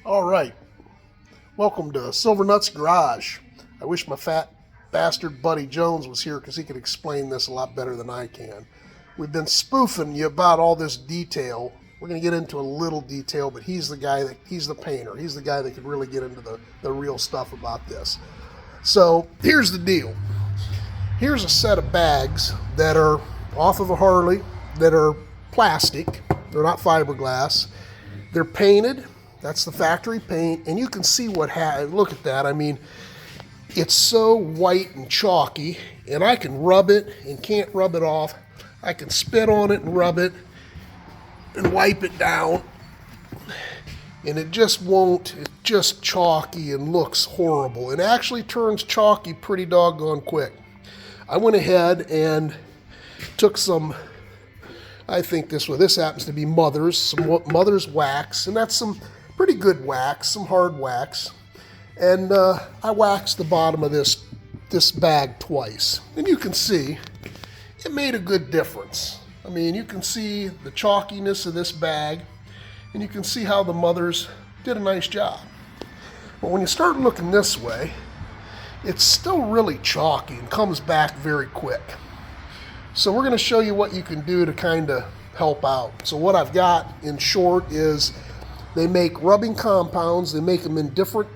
All right, welcome to Silver Nuts Garage. I wish my fat bastard buddy Jones was here because he could explain this a lot better than I can. We've been spoofing you about all this detail. We're going to get into a little detail, but he's the painter. He's the guy that could really get into the real stuff about this. So here's the deal. Here's a set of bags that are off of a Harley that are plastic. They're not fiberglass. They're painted. That's the factory paint, and you can see look at that. I mean, it's so white and chalky, and I can rub it and can't rub it off. I can spit on it and rub it and wipe it down, and it just won't. It's just chalky and looks horrible. It actually turns chalky pretty doggone quick. I went ahead and took some, I think this happens to be some Mother's wax, and that's some pretty good wax, some hard wax. And I waxed the bottom of this bag twice. And you can see it made a good difference. I mean, you can see the chalkiness of this bag, and you can see how the Mothers did a nice job. But when you start looking this way, it's still really chalky and comes back very quick. So we're going to show you what you can do to kind of help out. So what I've got, in short, is they make rubbing compounds. They make them in different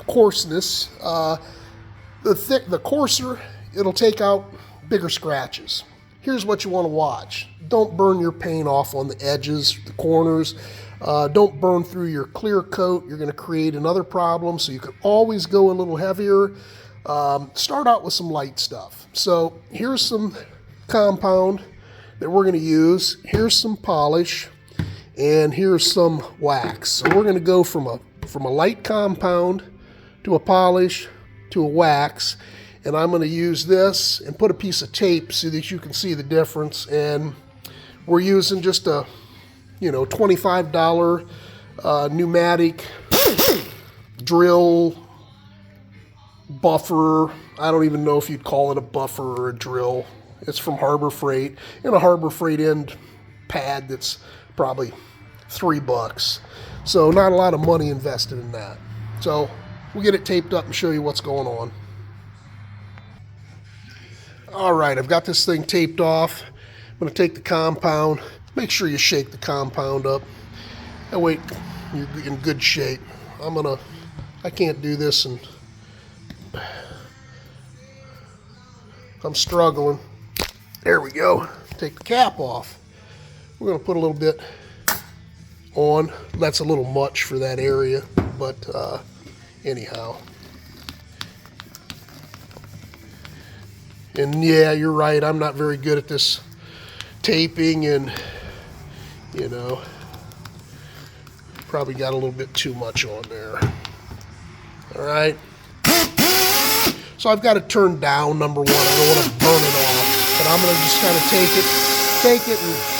coarseness. The coarser, it'll take out bigger scratches. Here's what you want to watch. Don't burn your paint off on the edges, the corners. Don't burn through your clear coat. You're going to create another problem. So you can always go a little heavier. Start out with some light stuff. So here's some compound that we're going to use. Here's some polish, and here's some wax. So we're going to go from a light compound to a polish to a wax, and I'm going to use this and put a piece of tape so that you can see the difference. And we're using just a $25 pneumatic drill buffer. I don't even know if you'd call it a buffer or a drill. It's from Harbor Freight, and a Harbor Freight end pad that's probably $3. So not a lot of money invested in that. So we'll get it taped up and show you what's going on. All right, I've got this thing taped off. I'm going to take the compound. Make sure you shake the compound up. That way you're in good shape. I can't do this, and I'm struggling. There we go. Take the cap off. We're going to put a little bit on. That's a little much for that area, but anyhow. And yeah, you're right. I'm not very good at this taping, and probably got a little bit too much on there. All right. So I've got it turned down, number one. I don't want to burn it off, but I'm going to just kind of take it and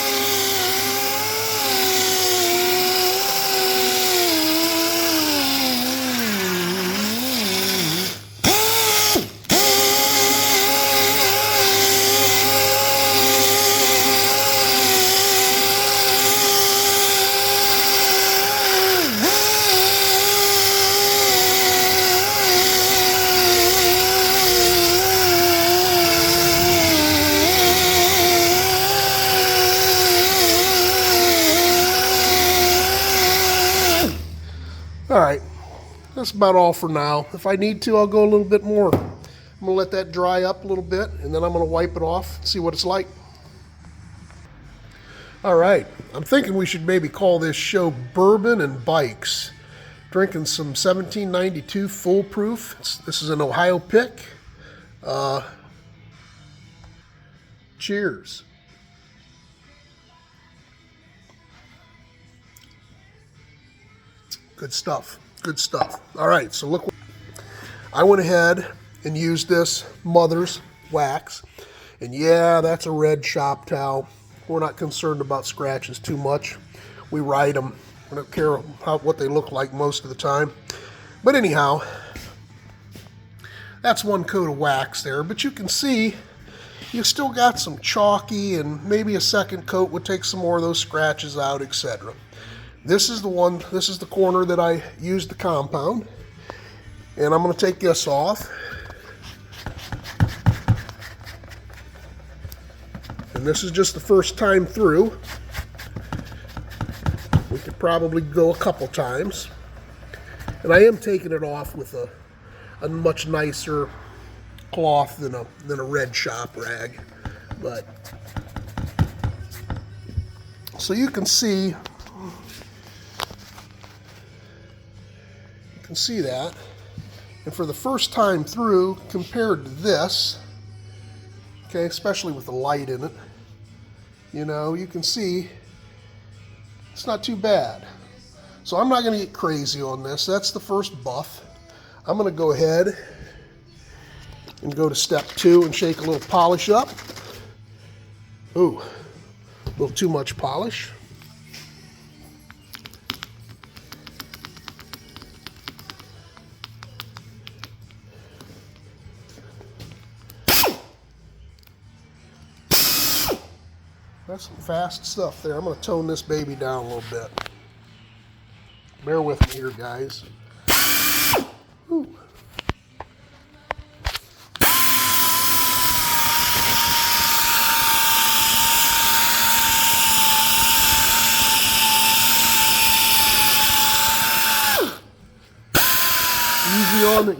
all right, that's about all for now. If I need to, I'll go a little bit more. I'm going to let that dry up a little bit, and then I'm going to wipe it off and see what it's like. All right, I'm thinking we should maybe call this show Bourbon and Bikes. Drinking some 1792 Foolproof. This is an Ohio pick. Cheers. Good stuff. Good stuff. All right, so look. I went ahead and used this Mother's wax. And yeah, that's a red shop towel. We're not concerned about scratches too much. We ride them. I don't care what they look like most of the time. But anyhow, that's one coat of wax there. But you can see you still got some chalky, and maybe a second coat would take some more of those scratches out, etc. This is the corner that I used the compound. And I'm going to take this off. And this is just the first time through. We could probably go a couple times. And I am taking it off with a much nicer cloth than a red shop rag. But so you can see that. And for the first time through, compared to this, okay, especially with the light in it, you know, you can see it's not too bad. So I'm not going to get crazy on this. That's the first buff. I'm going to go ahead and go to step 2 and shake a little polish up. Ooh, a little too much polish. That's some fast stuff there. I'm going to tone this baby down a little bit. Bear with me here, guys. Ooh.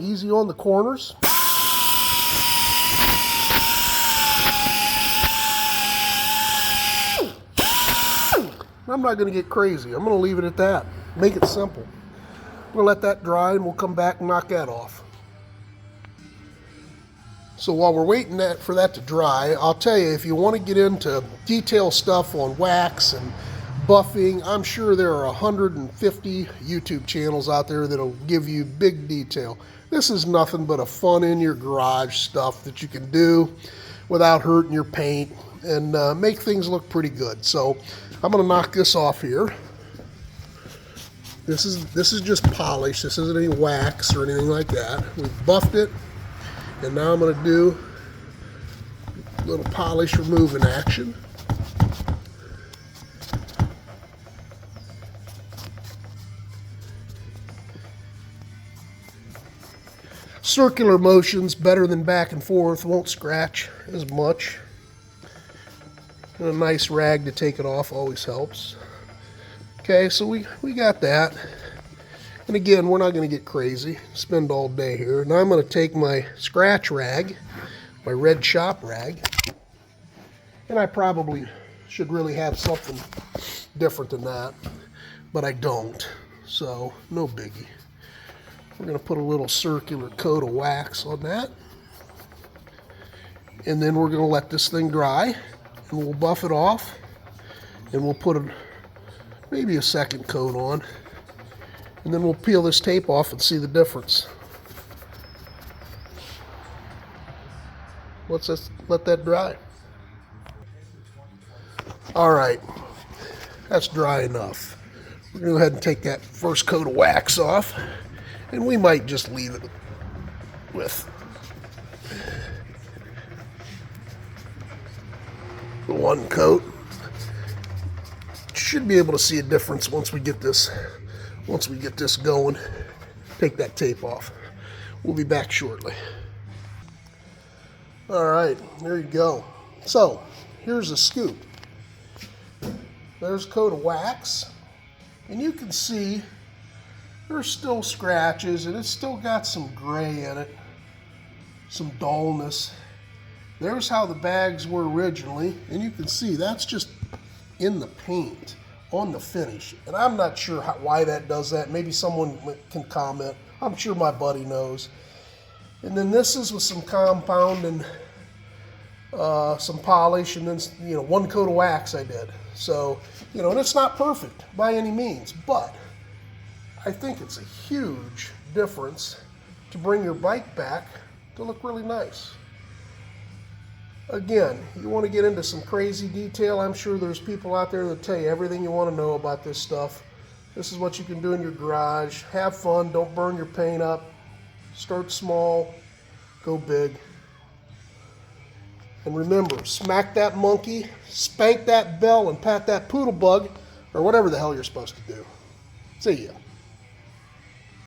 Easy on the corners. I'm not going to get crazy. I'm going to leave it at that. Make it simple. We'll let that dry and we'll come back and knock that off. So while we're waiting for that to dry, I'll tell you, if you want to get into detail stuff on wax and buffing, I'm sure there are 150 YouTube channels out there that'll give you big detail. This is nothing but a fun in your garage stuff that you can do without hurting your paint and make things look pretty good. So I'm going to knock this off here. This is just polish. This isn't any wax or anything like that. We've buffed it, and now I'm going to do a little polish removing action. Circular motion's better than back and forth. Won't scratch as much. And a nice rag to take it off always helps. Okay, so we got that. And again, we're not going to get crazy, spend all day here. Now I'm going to take my scratch rag, my red shop rag, and I probably should really have something different than that, but I don't, so no biggie. We're going to put a little circular coat of wax on that, and then we're going to let this thing dry, and we'll buff it off, and we'll put maybe a second coat on, and then we'll peel this tape off and see the difference. Let's let that dry. All right, that's dry enough. We're going to go ahead and take that first coat of wax off, and we might just leave it with the one coat. Should be able to see a difference once we get this going. Take that tape off. We'll be back shortly. All right, there you go. So here's a scoop. There's a coat of wax, and you can see there's still scratches, and it's still got some gray in it, some dullness. There's how the bags were originally, and you can see that's just in the paint on the finish. And I'm not sure why that does that. Maybe someone can comment. I'm sure my buddy knows. And then this is with some compound and some polish, and then, you know, one coat of wax I did. So, you know, and it's not perfect by any means, but I think it's a huge difference to bring your bike back to look really nice. Again, you want to get into some crazy detail, I'm sure there's people out there that tell you everything you want to know about this stuff. This is what you can do in your garage. Have fun, don't burn your paint up. Start small, go big. And remember, smack that monkey, spank that bell, and pat that poodle bug, or whatever the hell you're supposed to do. See ya.